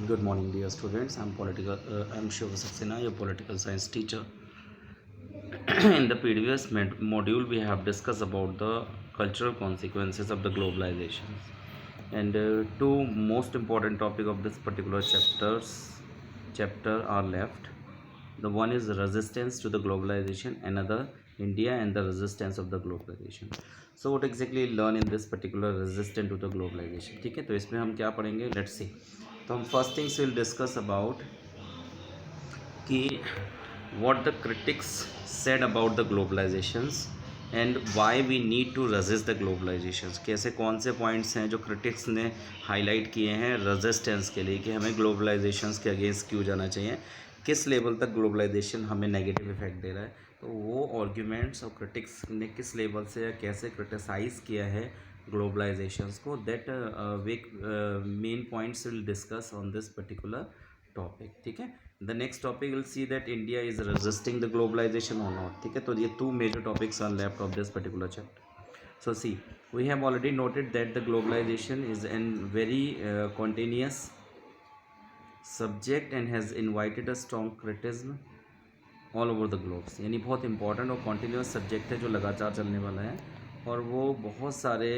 Good morning, dear students. I'm Shiva Saxena, your political science teacher. In the previous module, we have discussed about the cultural consequences of the globalization, and two most important topic of this particular chapter are left. The one is resistance to the globalization, another India and the resistance of the globalization. So what exactly learn in this particular resistance to the globalization? ठीक है, तो इसमें हम क्या पढ़ेंगे? Let's see. तो हम first things will discuss about कि what the critics said about the globalizations and why we need to resist the globalizations. कैसे कौन से पॉइंट्स हैं जो क्रिटिक्स ने हाईलाइट किए हैं रेजिस्टेंस के लिए कि हमें ग्लोबलाइजेशंस के अगेंस्ट क्यों जाना चाहिए, किस लेवल तक ग्लोबलाइजेशन हमें नेगेटिव इफेक्ट दे रहा है, तो वो आर्ग्यूमेंट्स और क्रिटिक्स ने किस लेवल से या कैसे क्रिटिसाइज़ किया है ग्लोबलाइजेशंस को, that way main points will discuss on this particular topic. ठीक है, the next topic will see that India is resisting the globalisation और नॉट. ठीक है, तो ये two major topics are left of this particular chapter. So see, we have already noted that the globalization is a very continuous subject and has invited a strong criticism all over the globes. यानी बहुत important और continuous subject है जो लगातार चलने वाला है, और वो बहुत सारे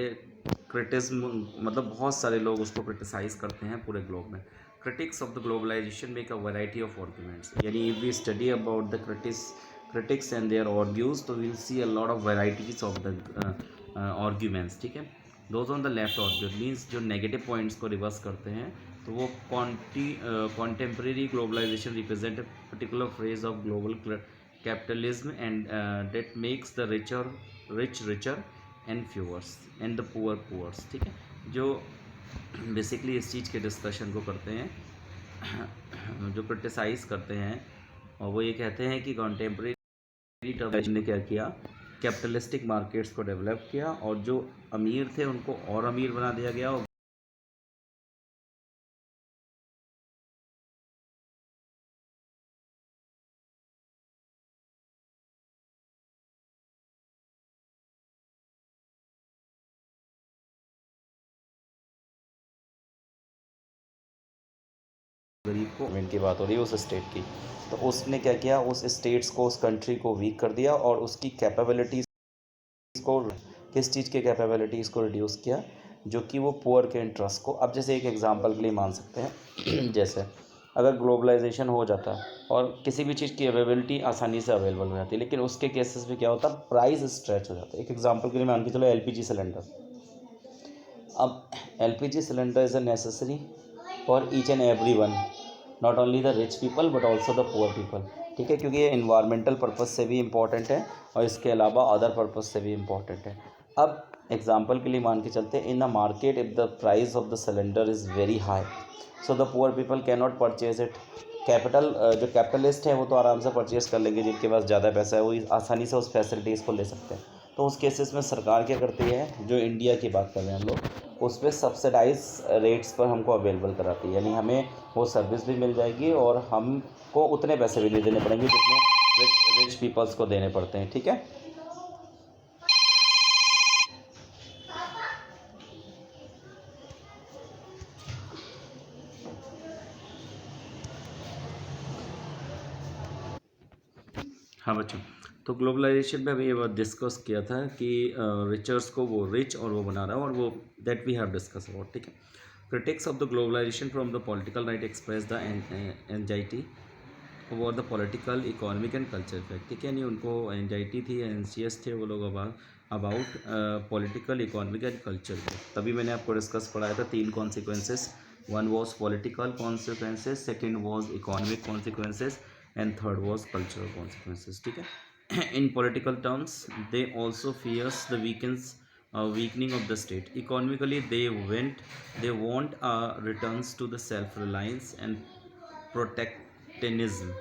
क्रिटिज्म मतलब बहुत सारे लोग उसको क्रिटिसाइज़ करते हैं पूरे ग्लोब में. Critics of the globalisation make a variety of arguments. यानी if we study about the critics and their argues, तो we'll see a lot of varieties of the arguments. ठीक है, those on the left argue means जो negative points को reverse करते हैं, तो वो contemporary globalization represent a particular phase of global capitalism and that makes the rich richer and fewer and the poor poor. ठीक है, जो बेसिकली इस चीज़ के डिस्कशन को करते हैं, जो क्रिटिसाइज़ करते हैं, और वो ये कहते हैं कि कॉन्टेम्प्रेरी टर्म ने क्या किया, कैपिटलिस्टिक मार्केट्स को डेवलप किया और जो अमीर थे उनको और अमीर बना दिया गया और गरीब को गवर्नमेंट की बात हो रही है उस स्टेट की, तो उसने क्या किया, उस स्टेट्स को उस कंट्री को वीक कर दिया और उसकी कैपेबिलिटीज़ को, किस चीज़ के कैपेबिलिटीज़ को रिड्यूस किया, जो कि वो पुअर के इंटरेस्ट को. अब जैसे एक एग्जांपल के लिए मान सकते हैं जैसे अगर ग्लोबलाइजेशन हो जाता है और किसी भी चीज़ की अवेलेबिलिटी आसानी से अवेलेबल हो जाती है, लेकिन उसके केसेस में क्या होता है, प्राइस स्ट्रेच हो जाता है. एक एग्जांपल के लिए मान के चलो एलपीजी सिलेंडर. अब LPG cylinder is a necessary for each and every one, not only the rich people but also the poor people. ठीक है, क्योंकि ये इन्वायरमेंटल पर्पज़ से भी इम्पॉर्टेंट है और इसके अलावा अदर पर्पज़ से भी इम्पॉर्टेंट है. अब एग्जांपल के लिए मान के चलते हैं, in the market if the price of the cylinder is very high, so the poor people can not purchase it. जो कैपिटलिस्ट हैं वो तो आराम से परचेज कर लेंगे, जिनके पास ज़्यादा पैसा है वो आसानी से उस फैसिलिटीज़ को ले सकते हैं. तो उस केसेस में सरकार क्या करती है, जो इंडिया की बात कर रहे हैं हम लोग, उस पर सब्सिडाइज रेट्स पर हमको अवेलेबल कराती है. यानी हमें वो सर्विस भी मिल जाएगी और हमको उतने पैसे भी नहीं देने पड़ेंगे जितने रिच पीपल्स को देने पड़ते हैं. ठीक है, हाँ बच्चों, तो ग्लोबलाइजेशन में अभी ये बात डिस्कस किया था कि रिचर्स को वो रिच और वो बना रहा है, और वो that we have discuss about. ठीक है, critics of the globalisation from the political right express the anxiety over the political economic and culture effect. ठीक है, नहीं उनको एंजाइटी थी, एंशियस थे वो लोग about political economic and culture effect. तभी मैंने आपको डिस्कस पढ़ाया था तीन consequences. One was political consequences, second was economic consequences and third was cultural consequences. ठीक है, in political terms they also fears the weakening of the state. Economically they want returns to the self reliance and protectionism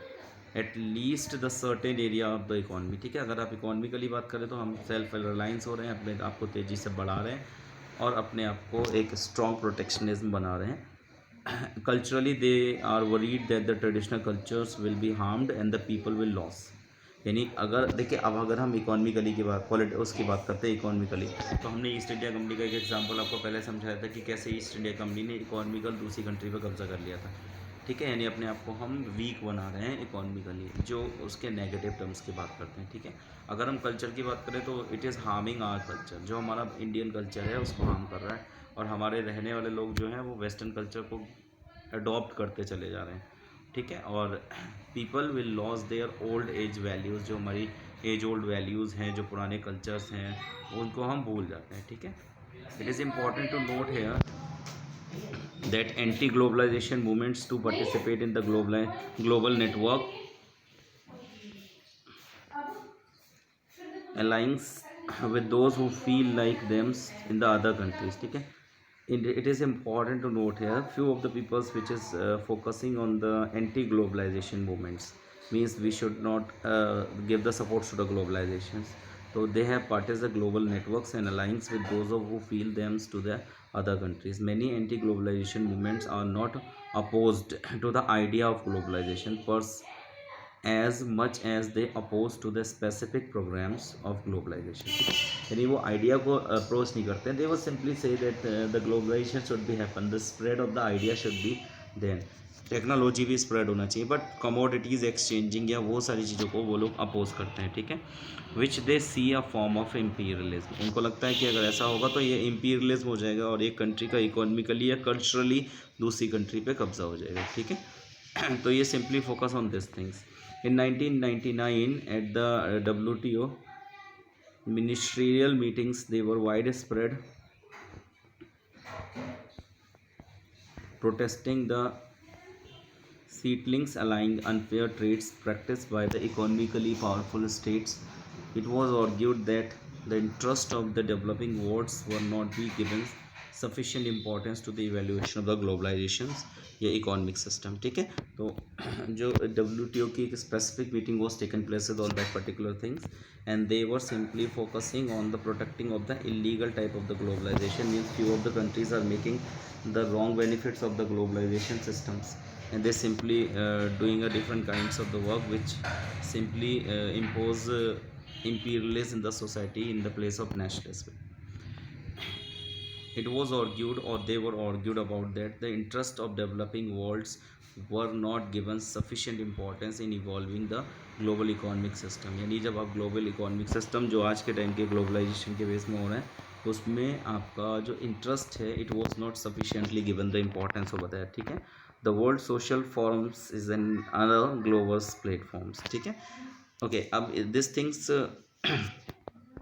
at least the certain area of the economy. ठीक है, अगर आप economically बात करें तो हम सेल्फ रिलायंस हो रहे हैं, अपने आप को तेज़ी से बढ़ा रहे हैं और अपने आप को एक स्ट्रॉन्ग प्रोटेक्शनिज्म बना रहे हैं. Culturally they are worried that the traditional cultures will be harmed and the people will lose. यानी अगर देखिए, अब अगर हम इकोनॉमिकली की बात उसकी बात करते हैं इकोनॉमिकली, तो हमने ईस्ट इंडिया कंपनी का एक एग्जांपल आपको पहले समझाया था कि कैसे ईस्ट इंडिया कंपनी ने इकोनॉमिकल दूसरी कंट्री पर कब्जा कर लिया था। ठीक है, यानी अपने आप को हम वीक बना रहे हैं इकोनॉमिकली, जो उसके नेगेटिव टर्म्स की बात करते हैं। ठीक है, अगर हम कल्चर की बात करें तो it is harming our culture, जो हमारा इंडियन कल्चर है उसको हार्म कर रहा है, और हमारे रहने वाले लोग जो हैं वो वेस्टर्न कल्चर को अडॉप्ट करते चले जा रहे हैं। ठीक है, और people will loss their old age values, जो हमारी एज ओल्ड वैल्यूज़ हैं, जो पुराने कल्चर्स हैं, उनको हम भूल जाते हैं। ठीक है, it is important to note here that anti-globalization movements to participate in the global network aligns with those who feel like them in the other countries. ठीक है, it is important to note here few of the peoples which is focusing on the anti-globalization movements, means we should not give the supports to the globalizations. So they have parties the global networks and alliance with those of who feel them to the other countries. Many anti-globalization movements are not opposed to the idea of globalization as much as they oppose to the specific programs of globalization. यानी वो idea को approach नहीं करते, दे वो simply say that the globalisation should be happen, the spread of the idea should be then, technology भी spread होना चाहिए, but commodities exchanging या वो सारी चीज़ों को वो लोग अपोज करते हैं। ठीक है, विच दे सी अ फॉर्म ऑफ इम्पीरियलिज्म, उनको लगता है कि अगर ऐसा होगा तो ये इम्पीरियलिज्म हो जाएगा और एक कंट्री का इकोनॉमिकली या कल्चरली दूसरी कंट्री पे कब्जा हो जाएगा। ठीक है, तो ये simply focus on this things. In 1999, at the WTO ministerial meetings, they were widespread protesting the seatlings allying unfair trades practiced by the economically powerful states. It was argued that the interests of the developing worlds were not be given sufficient importance to the evaluation of the globalizations या economic system. ठीक है, तो जो WTO की एक specific meeting was taken place with all that particular things, and they were simply focusing on the protecting of the illegal type of the globalisation, means few of the countries are making the wrong benefits of the globalization systems, and they simply doing a different kinds of the work which simply impose imperialism in the society in the place of nationalism. It was argued, or they were argued about, that the interest of developing worlds were not given sufficient importance in evolving the global economic system। यानी जब आप global economic system जो आज के time के globalisation के base में हो रहा है, उसमें आपका जो इंटरेस्ट है it was not sufficiently given the importance हो बताया। ठीक है, the world social forums is an other global platforms. ठीक है, ओके, अब दिस थिंग्स